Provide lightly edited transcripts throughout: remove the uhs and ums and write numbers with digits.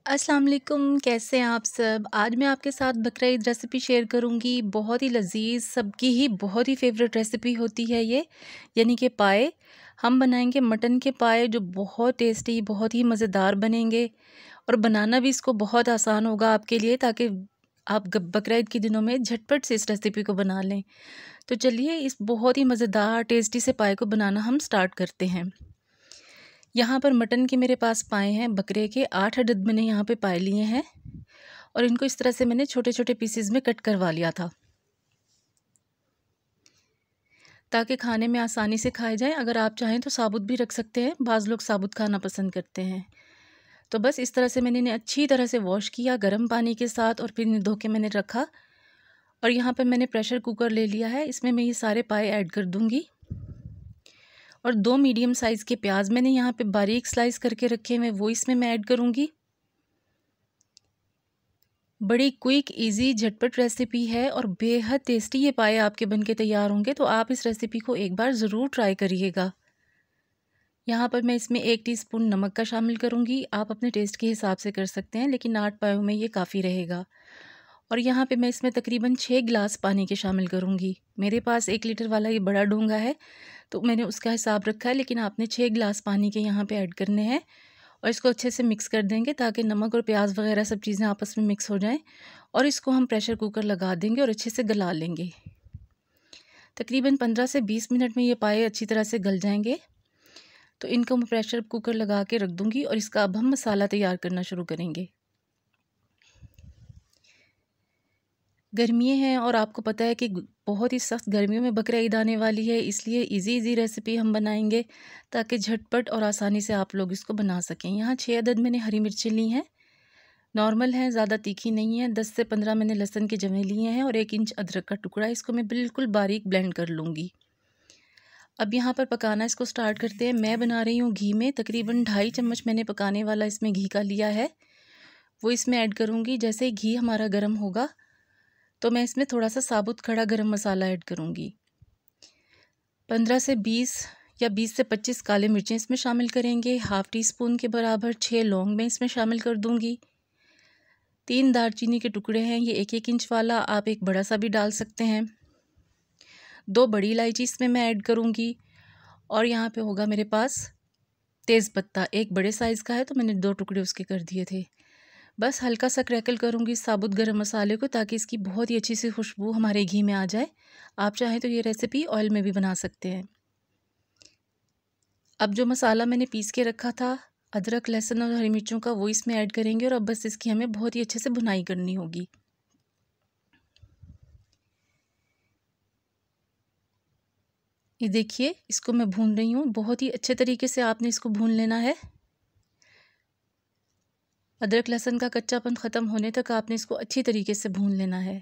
अस्सलाम वालेकुम, कैसे हैं आप सब? आज मैं आपके साथ बकरा ईद रेसिपी शेयर करूंगी। बहुत ही लजीज, सबकी ही बहुत ही फेवरेट रेसिपी होती है ये, यानी कि पाए। हम बनाएंगे मटन के पाए जो बहुत टेस्टी, बहुत ही मज़ेदार बनेंगे और बनाना भी इसको बहुत आसान होगा आपके लिए, ताकि आप बकरा ईद के दिनों में झटपट से इस रेसिपी को बना लें। तो चलिए इस बहुत ही मज़ेदार टेस्टी से पाए को बनाना हम स्टार्ट करते हैं। यहाँ पर मटन के मेरे पास पाए हैं, बकरे के 8 अदद मैंने यहाँ पे पाए लिए हैं और इनको इस तरह से मैंने छोटे छोटे पीसेस में कट करवा लिया था, ताकि खाने में आसानी से खाए जाएं। अगर आप चाहें तो साबुत भी रख सकते हैं, बाज़ लोग साबुत खाना पसंद करते हैं। तो बस इस तरह से मैंने इन्हें अच्छी तरह से वॉश किया गर्म पानी के साथ और फिर इन्हें धो के मैंने रखा। और यहाँ पर मैंने प्रेशर कुकर ले लिया है, इसमें मैं ये सारे पाए ऐड कर दूँगी। और 2 मीडियम साइज़ के प्याज मैंने यहाँ पे बारीक स्लाइस करके रखे हुए, वो इसमें मैं ऐड करूँगी। बड़ी क्विक, इजी, झटपट रेसिपी है और बेहद टेस्टी ये पाए आपके बनके तैयार होंगे। तो आप इस रेसिपी को एक बार ज़रूर ट्राई करिएगा। यहाँ पर मैं इसमें 1 टीस्पून नमक का शामिल करूँगी। आप अपने टेस्ट के हिसाब से कर सकते हैं, लेकिन 8 पायों में ये काफ़ी रहेगा। और यहाँ पे मैं इसमें तकरीबन 6 गिलास पानी के शामिल करूँगी। मेरे पास 1 लीटर वाला ये बड़ा डोंगा है, तो मैंने उसका हिसाब रखा है, लेकिन आपने 6 गिलास पानी के यहाँ पे ऐड करने हैं। और इसको अच्छे से मिक्स कर देंगे ताकि नमक और प्याज वगैरह सब चीज़ें आपस में मिक्स हो जाएं। और इसको हम प्रेशर कुकर लगा देंगे और अच्छे से गला लेंगे। तकरीबन 15 से 20 मिनट में ये पाए अच्छी तरह से गल जाएंगे। तो इनको मैं प्रेशर कुकर लगा के रख दूँगी और इसका अब हम मसाला तैयार करना शुरू करेंगे। गर्मियाँ हैं और आपको पता है कि बहुत ही सख्त गर्मियों में बकरा ईद आने वाली है, इसलिए इजी रेसिपी हम बनाएंगे ताकि झटपट और आसानी से आप लोग इसको बना सकें। यहाँ 6 अदद मैंने हरी मिर्चें ली हैं, नॉर्मल हैं, ज़्यादा तीखी नहीं है। 10 से 15 मैंने लहसुन के जवे लिए हैं और 1 इंच अदरक का टुकड़ा। इसको मैं बिल्कुल बारीक ब्लेंड कर लूँगी। अब यहाँ पर पकाना इसको स्टार्ट करते हैं। मैं बना रही हूँ घी में, तकरीबन 2.5 चम्मच मैंने पकाने वाला इसमें घी का लिया है, वो इसमें ऐड करूँगी। जैसे ही घी हमारा गर्म होगा तो मैं इसमें थोड़ा सा साबुत खड़ा गरम मसाला ऐड करूँगी। 15 से 20 या 20 से 25 काले मिर्चें इसमें शामिल करेंगे। हाफ़ टी स्पून के बराबर 6 लौंग मैं इसमें शामिल कर दूँगी। 3 दालचीनी के टुकड़े हैं, ये 1-1 इंच वाला, आप एक बड़ा सा भी डाल सकते हैं। 2 बड़ी इलायची इसमें मैं ऐड करूँगी। और यहाँ पे होगा मेरे पास तेज़पत्ता, एक बड़े साइज़ का है तो मैंने 2 टुकड़े उसके कर दिए थे। बस हल्का सा क्रैकल करूँगी साबुत गरम मसाले को, ताकि इसकी बहुत ही अच्छी सी खुशबू हमारे घी में आ जाए। आप चाहें तो ये रेसिपी ऑयल में भी बना सकते हैं। अब जो मसाला मैंने पीस के रखा था अदरक, लहसुन और हरी मिर्चों का, वो इसमें ऐड करेंगे और अब बस इसकी हमें बहुत ही अच्छे से भुनाई करनी होगी। ये देखिए, इसको मैं भून रही हूँ। बहुत ही अच्छे तरीके से आपने इसको भून लेना है। अदरक लहसुन का कच्चापन ख़त्म होने तक आपने इसको अच्छी तरीके से भून लेना है।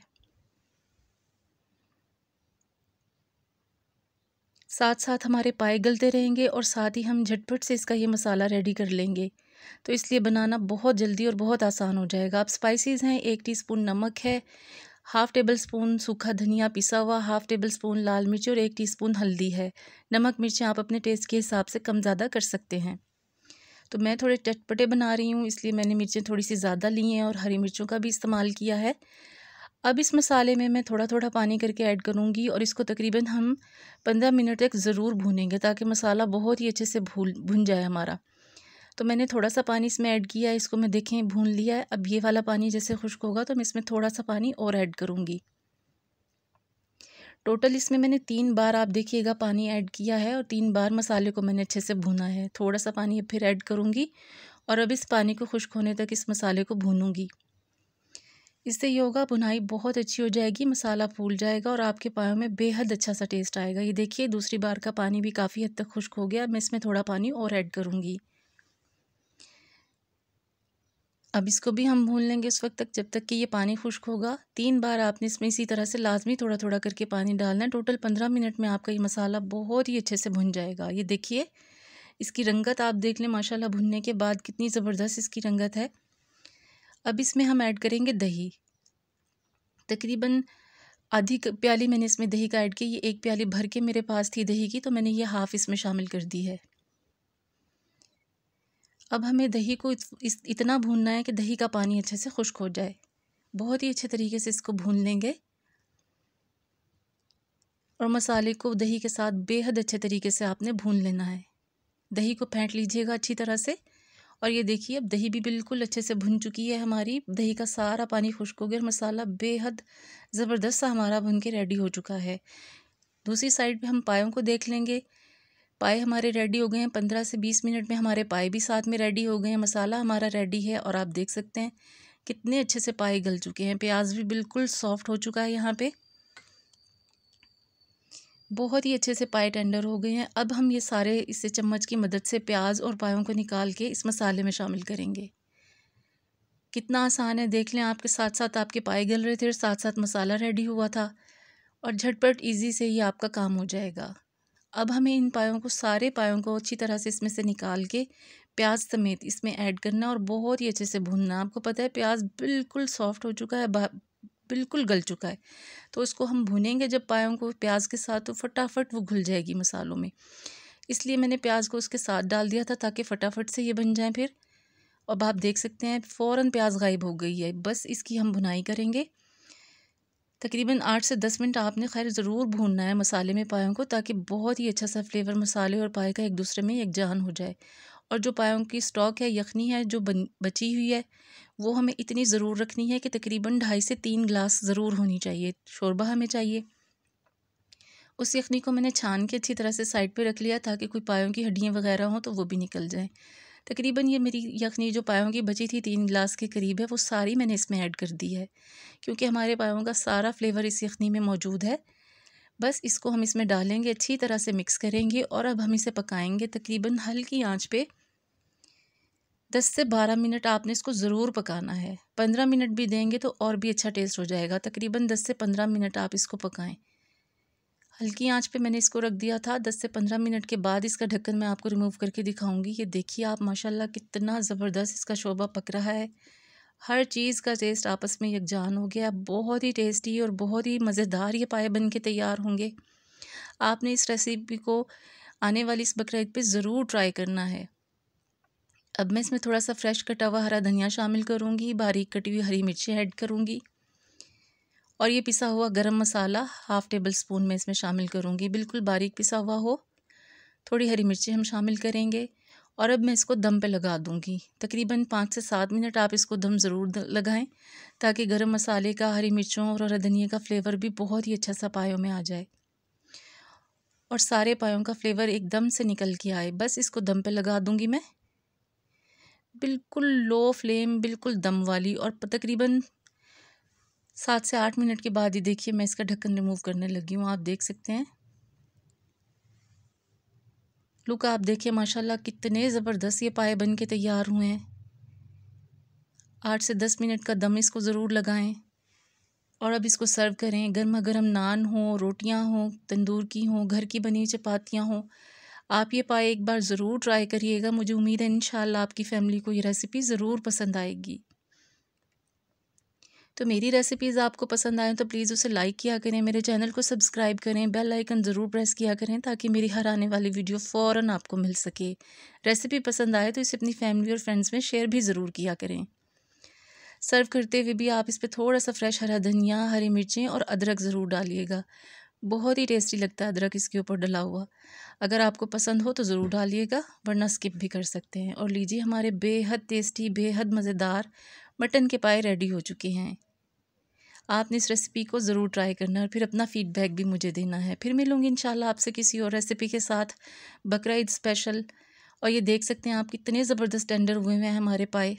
साथ साथ हमारे पाए गलते रहेंगे और साथ ही हम झटपट से इसका ये मसाला रेडी कर लेंगे। तो इसलिए बनाना बहुत जल्दी और बहुत आसान हो जाएगा। अब स्पाइसेस हैं, 1 टीस्पून नमक है, हाफ़ टेबल स्पून सूखा धनिया पिसा हुआ, हाफ़ टेबल स्पून लाल मिर्च और 1 टीस्पून हल्दी है। नमक मिर्चें आप अपने टेस्ट के हिसाब से कम ज़्यादा कर सकते हैं। तो मैं थोड़े चटपटे बना रही हूँ, इसलिए मैंने मिर्चें थोड़ी सी ज़्यादा ली हैं और हरी मिर्चों का भी इस्तेमाल किया है। अब इस मसाले में मैं थोड़ा थोड़ा पानी करके ऐड करूँगी और इसको तकरीबन हम 15 मिनट तक ज़रूर भूनेंगे, ताकि मसाला बहुत ही अच्छे से भुन जाए हमारा। तो मैंने थोड़ा सा पानी इसमें ऐड किया है, इसको मैं देखें भून लिया है। अब ये वाला पानी जैसे खुश्क होगा तो मैं इसमें थोड़ा सा पानी और ऐड करूँगी। टोटल इसमें मैंने 3 बार, आप देखिएगा, पानी ऐड किया है और 3 बार मसाले को मैंने अच्छे से भुना है। थोड़ा सा पानी अब फिर ऐड करूँगी और अब इस पानी को खुश्क होने तक इस मसाले को भूनूँगी। इससे ये होगा, भुनाई बहुत अच्छी हो जाएगी, मसाला फूल जाएगा और आपके पायों में बेहद अच्छा सा टेस्ट आएगा। ये देखिए, दूसरी बार का पानी भी काफ़ी हद तक खुश्क हो गया। मैं इसमें थोड़ा पानी और ऐड करूँगी। अब इसको भी हम भून लेंगे उस वक्त तक, जब तक कि ये पानी खुश्क होगा। 3 बार आपने इसमें इसी तरह से लाजमी थोड़ा थोड़ा करके पानी डालना है। टोटल 15 मिनट में आपका ये मसाला बहुत ही अच्छे से भुन जाएगा। ये देखिए, इसकी रंगत आप देख लें, माशाल्लाह भुनने के बाद कितनी ज़बरदस्त इसकी रंगत है। अब इसमें हम ऐड करेंगे दही। तकरीबन आधी प्याली मैंने इसमें दही का ऐड की। ये 1 प्याली भर के मेरे पास थी दही की, तो मैंने ये हाफ़ इसमें शामिल कर दी है। अब हमें दही को इतना भूनना है कि दही का पानी अच्छे से खुश्क हो जाए। बहुत ही अच्छे तरीके से इसको भून लेंगे और मसाले को दही के साथ बेहद अच्छे तरीके से आपने भून लेना है। दही को फेंट लीजिएगा अच्छी तरह से। और ये देखिए अब दही भी बिल्कुल अच्छे से भुन चुकी है हमारी। दही का सारा पानी खुश्क हो गया और मसाला बेहद ज़बरदस्त सा हमारा भुन के रेडी हो चुका है। दूसरी साइड पे हम पायों को देख लेंगे। पाए हमारे रेडी हो गए हैं। 15 से 20 मिनट में हमारे पाए भी साथ में रेडी हो गए हैं। मसाला हमारा रेडी है और आप देख सकते हैं कितने अच्छे से पाए गल चुके हैं। प्याज भी बिल्कुल सॉफ्ट हो चुका है। यहाँ पे बहुत ही अच्छे से पाए टेंडर हो गए हैं। अब हम ये सारे इससे चम्मच की मदद से प्याज और पायों को निकाल के इस मसाले में शामिल करेंगे। कितना आसान है देख लें। आपके साथ साथ आपके पाए गल रहे थे और साथ साथ मसाला रेडी हुआ था और झटपट इजी से ही आपका काम हो जाएगा। अब हमें इन पायों को, सारे पायों को अच्छी तरह से इसमें से निकाल के प्याज समेत इसमें ऐड करना और बहुत ही अच्छे से भूनना। आपको पता है प्याज बिल्कुल सॉफ्ट हो चुका है, बिल्कुल गल चुका है। तो इसको हम भूनेंगे जब पायों को प्याज के साथ, तो फटाफट वो घुल जाएगी मसालों में। इसलिए मैंने प्याज को उसके साथ डाल दिया था ताकि फटाफट से ये बन जाए। फिर अब आप देख सकते हैं फ़ौरन प्याज गायब हो गई है। बस इसकी हम भुनाई करेंगे। तकरीबन 8 से 10 मिनट आपने खैर ज़रूर भूनना है मसाले में पायों को, ताकि बहुत ही अच्छा सा फ्लेवर मसाले और पाए का एक दूसरे में यकजान हो जाए। और जो पायों की स्टॉक है, यखनी है जो बची हुई है, वो हमें इतनी ज़रूर रखनी है कि तकरीबन 2.5 से 3 गिलास ज़रूर होनी चाहिए। शोरबा हमें चाहिए। उस यखनी को मैंने छान के अच्छी तरह से साइड पे रख लिया ताकि कोई पायों की हड्डियाँ वगैरह हों तो वो भी निकल जाएँ। तकरीबन ये मेरी यखनी जो पायों की बची थी 3 गिलास के करीब है, वो सारी मैंने इसमें ऐड कर दी है क्योंकि हमारे पायों का सारा फ्लेवर इस यखनी में मौजूद है। बस इसको हम इसमें डालेंगे, अच्छी तरह से मिक्स करेंगे और अब हम इसे पकाएंगे तकरीबन हल्की आंच पे। 10 से 12 मिनट आपने इसको ज़रूर पकाना है। 15 मिनट भी देंगे तो और भी अच्छा टेस्ट हो जाएगा। तकरीबन 10 से 15 मिनट आप इसको पकाएं। हल्की आंच पे मैंने इसको रख दिया था। 10 से 15 मिनट के बाद इसका ढक्कन मैं आपको रिमूव करके दिखाऊंगी। ये देखिए आप माशाल्लाह कितना ज़बरदस्त इसका शोरबा पक रहा है। हर चीज़ का टेस्ट आपस में यकजान हो गया। बहुत ही टेस्टी और बहुत ही मज़ेदार ये पाए बन के तैयार होंगे। आपने इस रेसिपी को आने वाली इस बकरा ईद पे ज़रूर ट्राई करना है। अब मैं इसमें थोड़ा सा फ्रेश कटा हुआ हरा धनिया शामिल करूँगी, बारीक कटी हुई हरी मिर्ची ऐड करूँगी और ये पिसा हुआ गरम मसाला 1/2 टेबल स्पून में इसमें शामिल करूँगी। बिल्कुल बारीक पिसा हुआ हो। थोड़ी हरी मिर्ची हम शामिल करेंगे और अब मैं इसको दम पे लगा दूँगी। तकरीबन 5 से 7 मिनट आप इसको दम ज़रूर लगाएं ताकि गरम मसाले का, हरी मिर्चों और हरा धनिया का फ्लेवर भी बहुत ही अच्छा सा पायों में आ जाए और सारे पायों का फ्लेवर एकदम से निकल के आए। बस इसको दम पे लगा दूँगी मैं, बिल्कुल लो फ्लेम, बिल्कुल दम वाली। और तकरीबन 7 से 8 मिनट के बाद ही देखिए मैं इसका ढक्कन रिमूव करने लगी हूँ। आप देख सकते हैं लुक, आप देखिए माशाल्लाह कितने ज़बरदस्त ये पाए बन के तैयार हुए हैं। 8 से 10 मिनट का दम इसको ज़रूर लगाएं और अब इसको सर्व करें। गर्मा गर्म नान हो, रोटियां हो, तंदूर की हो, घर की बनी चपातियां हो, आप ये पाए एक बार ज़रूर ट्राई करिएगा। मुझे उम्मीद है इंशाल्लाह आपकी फ़ैमिली को ये रेसिपी ज़रूर पसंद आएगी। तो मेरी रेसिपीज़ आपको पसंद आए तो प्लीज़ उसे लाइक किया करें, मेरे चैनल को सब्सक्राइब करें, बेल आइकन ज़रूर प्रेस किया करें ताकि मेरी हर आने वाली वीडियो फ़ौरन आपको मिल सके। रेसिपी पसंद आए तो इसे अपनी फैमिली और फ्रेंड्स में शेयर भी ज़रूर किया करें। सर्व करते हुए भी आप इस पर थोड़ा सा फ्रेश हरा धनिया, हरी मिर्चें और अदरक ज़रूर डालिएगा। बहुत ही टेस्टी लगता है अदरक इसके ऊपर डला हुआ। अगर आपको पसंद हो तो ज़रूर डालिएगा, वरना स्किप भी कर सकते हैं। और लीजिए हमारे बेहद टेस्टी, बेहद मज़ेदार मटन के पाए रेडी हो चुके हैं। आपने इस रेसिपी को ज़रूर ट्राई करना और फिर अपना फ़ीडबैक भी मुझे देना है। फिर मिलूँगी इंशाल्लाह आपसे किसी और रेसिपी के साथ, बकरा ईद स्पेशल। और ये देख सकते हैं आप कितने ज़बरदस्त टेंडर हुए हैं हमारे पाए।